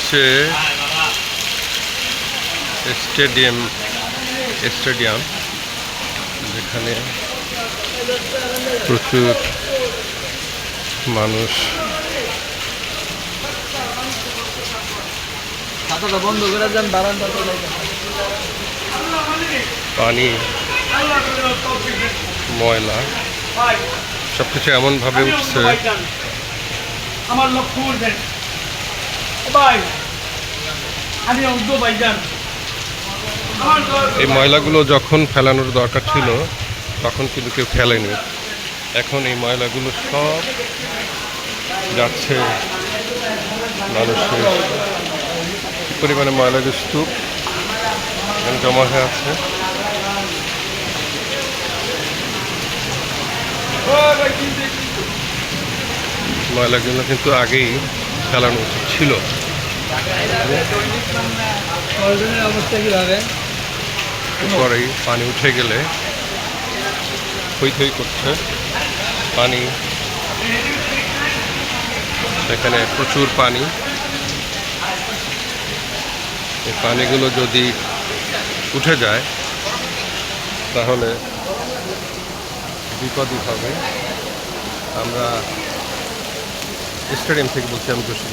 হচ্ছে স্টেডিয়াম, যেখানে প্রচুর মানুষ পানি, ময়লা সবকিছু এমনভাবে উঠছে, এই ময়লাগুলো যখন ফেলানোর দরকার ছিল তখন কিন্তু কেউ ফেলেনি। এখন এই ময়লাগুলো সব যাচ্ছে মানুষের পরিমাণে ময়লার স্তূপ এখানে জমা হয়ে আছে। ময়লাগুলো কিন্তু আগেই ফেলানো উচিত ছিল। পরেই পানি উঠে গেলে থই থই করছে পানি, এখানে প্রচুর পানি। এই পানিগুলো যদি উঠে যায় তাহলে বিপদই হবে। আমরা স্টেডিয়াম থেকে বলছি, আমি জসিম।